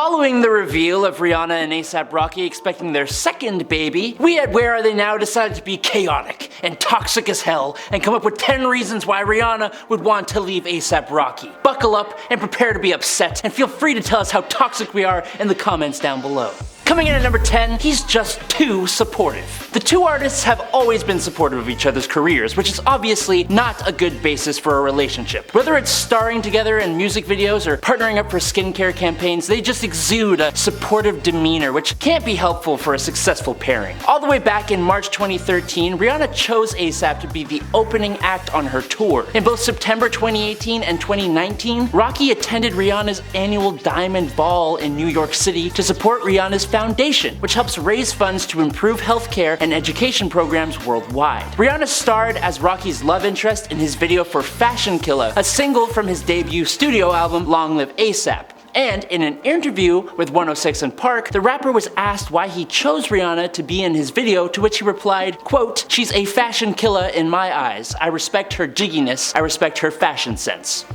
Following the reveal of Rihanna and ASAP Rocky expecting their second baby, we at Where Are They Now decided to be chaotic and toxic as hell and come up with 10 reasons why Rihanna would want to leave ASAP Rocky. Buckle up and prepare to be upset, and feel free to tell us how toxic we are in the comments down below. Coming in at number 10, he's just too supportive. The two artists have always been supportive of each other's careers, which is obviously not a good basis for a relationship. Whether it's starring together in music videos or partnering up for skincare campaigns, they just exude a supportive demeanor, which can't be helpful for a successful pairing. All the way back in March 2013, Rihanna chose ASAP to be the opening act on her tour. In both September 2018 and 2019, Rocky attended Rihanna's annual Diamond Ball in New York City to support Rihanna's foundation, which helps raise funds to improve healthcare and education programs worldwide. Rihanna starred as Rocky's love interest in his video for Fashion Killa, a single from his debut studio album Long Live ASAP. And in an interview with 106 & Park, the rapper was asked why he chose Rihanna to be in his video, to which he replied, quote, "She's a fashion killer in my eyes. I respect her jigginess. I respect her fashion sense."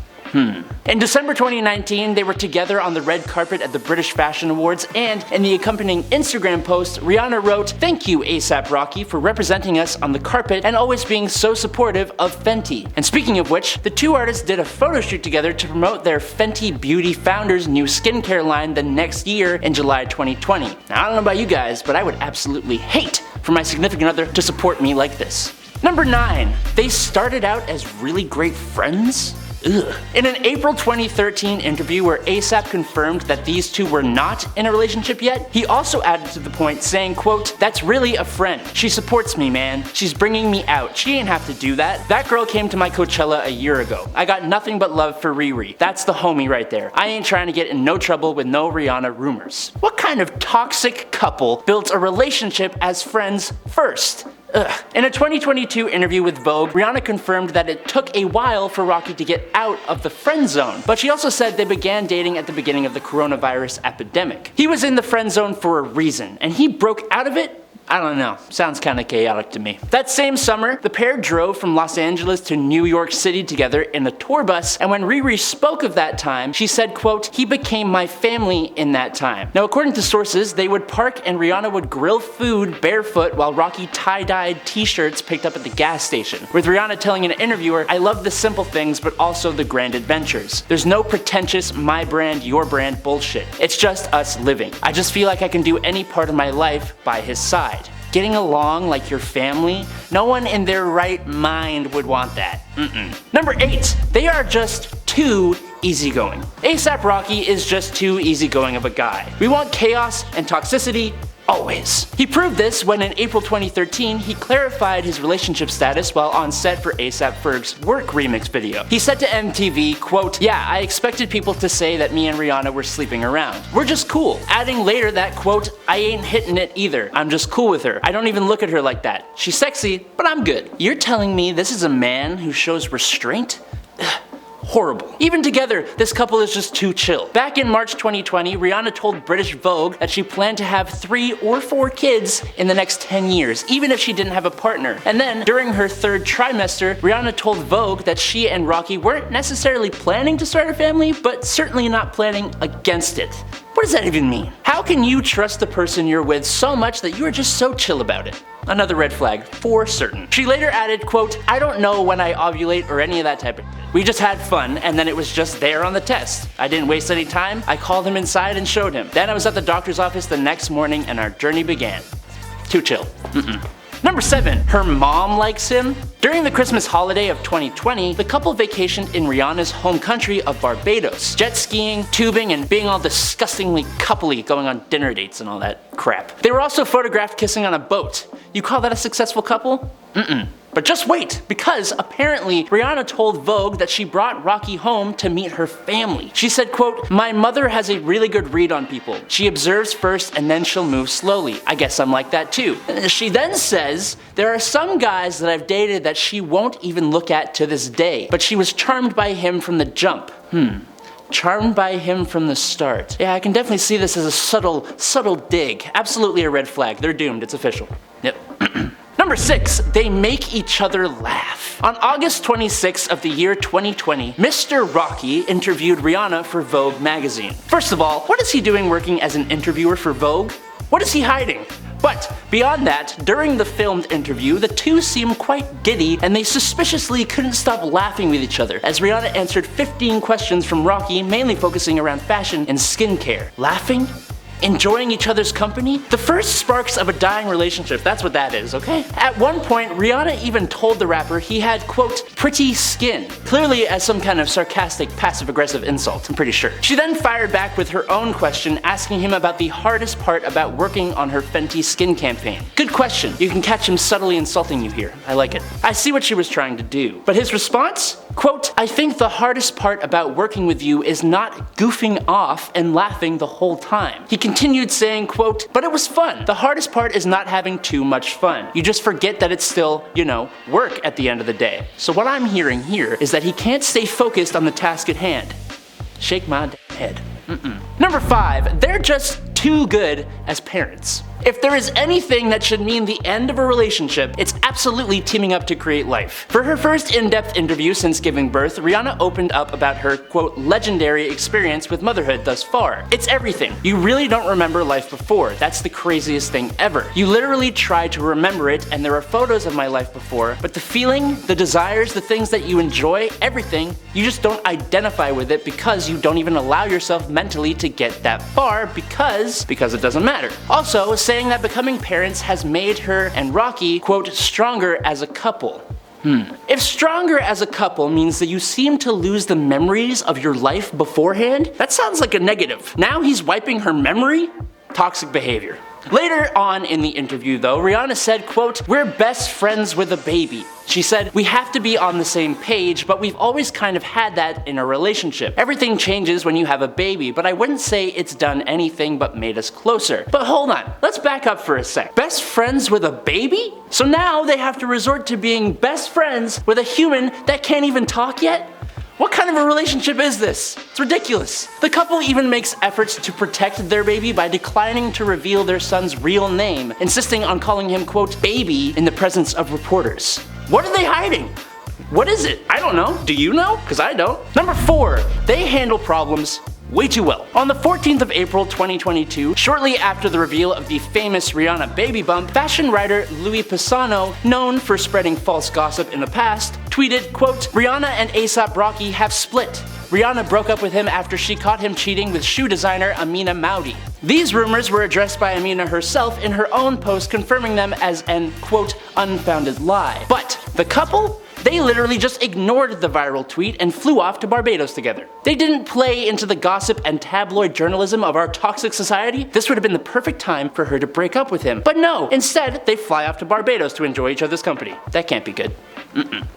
In December 2019, they were together on the red carpet at the British Fashion Awards, and in the accompanying Instagram post, Rihanna wrote, "Thank you ASAP Rocky for representing us on the carpet and always being so supportive of Fenty." And speaking of which, the two artists did a photo shoot together to promote their Fenty Beauty Founders new skincare line the next year in July 2020. Now, I don't know about you guys, but I would absolutely hate for my significant other to support me like this. Number 9. They started out as really great friends? Ugh. In an April 2013 interview where ASAP confirmed that these two were not in a relationship yet, he also added to the point saying, quote, "That's really a friend. She supports me, man. She's bringing me out. She ain't have to do that. That girl came to my Coachella a year ago. I got nothing but love for Riri. That's the homie right there. I ain't trying to get in no trouble with no Rihanna rumors." What kind of toxic couple builds a relationship as friends first? Ugh. In a 2022 interview with Vogue, Rihanna confirmed that it took a while for Rocky to get out of the friend zone, but she also said they began dating at the beginning of the coronavirus epidemic. He was in the friend zone for a reason, and he broke out of it? I don't know, sounds kinda chaotic to me. That same summer, the pair drove from Los Angeles to New York City together in a tour bus, and when Riri spoke of that time, she said, quote, "He became my family in that time." Now, according to sources, they would park and Rihanna would grill food barefoot while Rocky tie-dyed t-shirts picked up at the gas station, with Rihanna telling an interviewer, "I love the simple things but also the grand adventures. There's no pretentious my brand, your brand bullshit. It's just us living. I just feel like I can do any part of my life by his side." Getting along like your family? No one in their right mind would want that. Number 8. They are just too easygoing. ASAP Rocky is just too easygoing of a guy. We want chaos and toxicity always. He proved this when in April 2013 he clarified his relationship status while on set for ASAP Ferg's Work remix video. He said to MTV, quote, "Yeah, I expected people to say that me and Rihanna were sleeping around. We're just cool." Adding later that, quote, "I ain't hitting it either. I'm just cool with her. I don't even look at her like that. She's sexy, but I'm good." You're telling me this is a man who shows restraint? Ugh. Horrible. Even together, this couple is just too chill. Back in March 2020, Rihanna told British Vogue that she planned to have 3 or 4 kids in the next 10 years, even if she didn't have a partner. And then, during her 3rd trimester, Rihanna told Vogue that she and Rocky weren't necessarily planning to start a family, but certainly not planning against it. What does that even mean? How can you trust the person you're with so much that you are just so chill about it? Another red flag, for certain. She later added, quote, "I don't know when I ovulate or any of that type of shit. We just had fun, and then it was just there on the test. I didn't waste any time. I called him inside and showed him. Then I was at the doctor's office the next morning and our journey began." Too chill. Number 7. Her mom likes him? During the Christmas holiday of 2020, the couple vacationed in Rihanna's home country of Barbados, jet skiing, tubing, and being all disgustingly coupley, going on dinner dates and all that crap. They were also photographed kissing on a boat. You call that a successful couple? But just wait, because apparently Rihanna told Vogue that she brought Rocky home to meet her family. She said, quote, "My mother has a really good read on people. She observes first and then she'll move slowly. I guess I'm like that too." She then says, "There are some guys that I've dated that she won't even look at to this day, but she was charmed by him from the jump." Charmed by him from the start. Yeah, I can definitely see this as a subtle dig. Absolutely a red flag. They're doomed. It's official. Yep. Number 6, they make each other laugh. On August 26th of the year 2020, Mr. Rocky interviewed Rihanna for Vogue magazine. First of all, what is he doing working as an interviewer for Vogue? What is he hiding? But beyond that, during the filmed interview, the two seemed quite giddy and they suspiciously couldn't stop laughing with each other as Rihanna answered 15 questions from Rocky, mainly focusing around fashion and skincare. Laughing? Enjoying each other's company? The first sparks of a dying relationship, that's what that is, okay? At one point, Rihanna even told the rapper he had, quote, pretty skin, clearly as some kind of sarcastic passive-aggressive insult, I'm pretty sure. She then fired back with her own question, asking him about the hardest part about working on her Fenty skin campaign. Good question, you can catch him subtly insulting you here, I like it. I see what she was trying to do. But his response? Quote, I think the hardest part about working with you is not goofing off and laughing the whole time. He continued saying, quote, but it was fun. The hardest part is not having too much fun. You just forget that it's still, work at the end of the day. So what I'm hearing here is that he can't stay focused on the task at hand. Shake my head. Number 5, they're just too good as parents. If there is anything that should mean the end of a relationship, it's absolutely teaming up to create life. For her first in-depth interview since giving birth, Rihanna opened up about her, quote, legendary experience with motherhood thus far. It's everything. You really don't remember life before. That's the craziest thing ever. You literally try to remember it, and there are photos of my life before, but the feeling, the desires, the things that you enjoy, everything, you just don't identify with it because you don't even allow yourself mentally to get that far because it doesn't matter. Also, saying that becoming parents has made her and Rocky, quote, stronger as a couple. If stronger as a couple means that you seem to lose the memories of your life beforehand, that sounds like a negative. Now he's wiping her memory? Toxic behavior. Later on in the interview though, Rihanna said, quote, we're best friends with a baby. She said, we have to be on the same page, but we've always kind of had that in a relationship. Everything changes when you have a baby, but I wouldn't say it's done anything but made us closer. But hold on, let's back up for a sec. Best friends with a baby? So now they have to resort to being best friends with a human that can't even talk yet? What kind of a relationship is this? It's ridiculous. The couple even makes efforts to protect their baby by declining to reveal their son's real name, insisting on calling him, quote, baby in the presence of reporters. What are they hiding? What is it? I don't know. Do you know? Because I don't. Number 4, they handle problems way too well. On the 14th of April 2022, shortly after the reveal of the famous Rihanna baby bump, fashion writer Louis Pisano, known for spreading false gossip in the past, tweeted, quote, Rihanna and ASAP Rocky have split. Rihanna broke up with him after she caught him cheating with shoe designer Amina Maudi. These rumors were addressed by Amina herself in her own post, confirming them as an, quote, unfounded lie. But the couple? They literally just ignored the viral tweet and flew off to Barbados together. They didn't play into the gossip and tabloid journalism of our toxic society. This would have been the perfect time for her to break up with him. But no, instead, they fly off to Barbados to enjoy each other's company. That can't be good.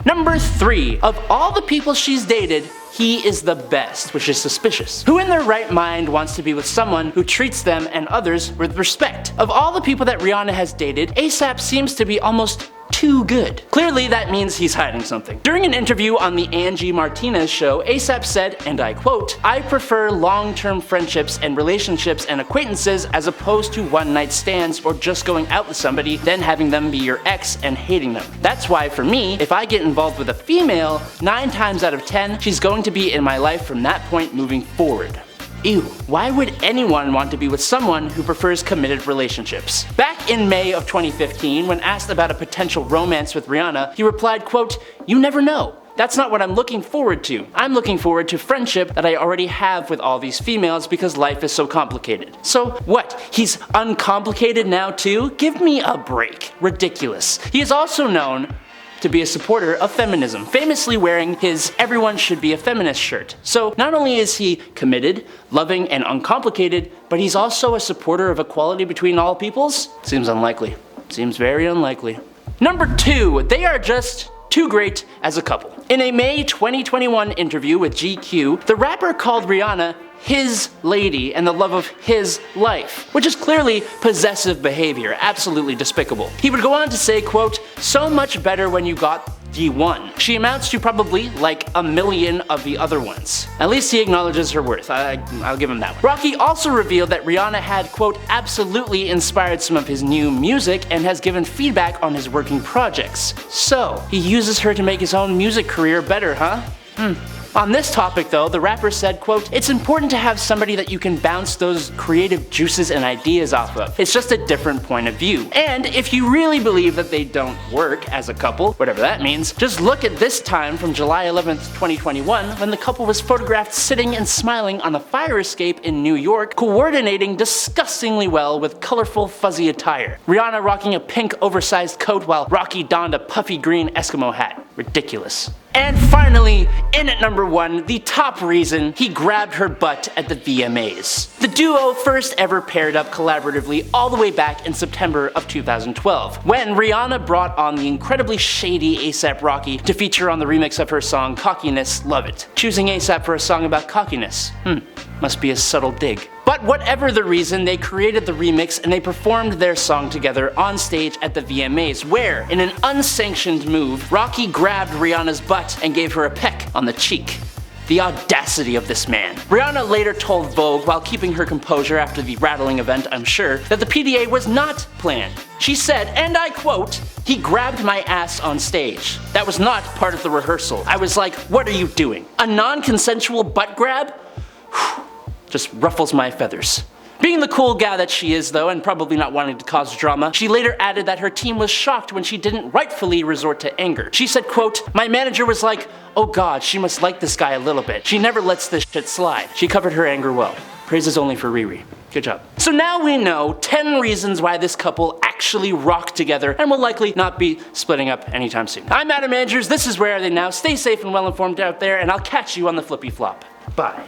Number 3, of all the people she's dated, he is the best, which is suspicious. Who in their right mind wants to be with someone who treats them and others with respect? Of all the people that Rihanna has dated, ASAP seems to be almost too good. Clearly that means he's hiding something. During an interview on the Angie Martinez show, ASAP said, and I quote, I prefer long-term friendships and relationships and acquaintances as opposed to one-night stands or just going out with somebody, then having them be your ex and hating them. That's why for me, if I get involved with a female, 9 times out of 10, she's going to be in my life from that point moving forward. Ew, why would anyone want to be with someone who prefers committed relationships? Back in May of 2015, when asked about a potential romance with Rihanna, he replied, quote, you never know. That's not what I'm looking forward to. I'm looking forward to friendship that I already have with all these females because life is so complicated. So what? He's uncomplicated now too? Give me a break. Ridiculous. He is also known to be a supporter of feminism, famously wearing his "Everyone Should Be a Feminist" shirt. So not only is he committed, loving, and uncomplicated, but he's also a supporter of equality between all peoples? Seems unlikely. Seems very unlikely. Number 2, they are just too great as a couple. In a May 2021 interview with GQ, the rapper called Rihanna his lady and the love of his life, which is clearly possessive behavior, absolutely despicable. He would go on to say, quote, so much better when you got D1. She amounts to probably like a million of the other ones. At least he acknowledges her worth. I'll give him that one. Rocky also revealed that Rihanna had, quote, absolutely inspired some of his new music and has given feedback on his working projects. So, he uses her to make his own music career better, huh? On this topic though, the rapper said, quote, it's important to have somebody that you can bounce those creative juices and ideas off of. It's just a different point of view. And if you really believe that they don't work as a couple, whatever that means, just look at this time from July 11th, 2021, when the couple was photographed sitting and smiling on a fire escape in New York, coordinating disgustingly well with colorful fuzzy attire. Rihanna rocking a pink oversized coat while Rocky donned a puffy green Eskimo hat. Ridiculous. And finally, in at number 1, the top reason he grabbed her butt at the VMAs. The duo first ever paired up collaboratively all the way back in September of 2012, when Rihanna brought on the incredibly shady ASAP Rocky to feature on the remix of her song Cockiness, Love It. Choosing ASAP for a song about cockiness, must be a subtle dig. But whatever the reason, they created the remix and they performed their song together on stage at the VMAs, where, in an unsanctioned move, Rocky grabbed Rihanna's butt and gave her a peck on the cheek. The audacity of this man. Rihanna later told Vogue, while keeping her composure after the rattling event I'm sure, that the PDA was not planned. She said, and I quote, he grabbed my ass on stage. That was not part of the rehearsal. I was like, what are you doing? A non-consensual butt grab? Just ruffles my feathers. Being the cool gal that she is though, and probably not wanting to cause drama, she later added that her team was shocked when she didn't rightfully resort to anger. She said, quote, my manager was like, oh god, she must like this guy a little bit. She never lets this shit slide. She covered her anger well. Praises only for Riri. Good job. So now we know 10 reasons why this couple actually rock together and will likely not be splitting up anytime soon. I'm Adam Andrews, this is Where Are They Now? Stay safe and well informed out there, and I'll catch you on the flippy flop. Bye.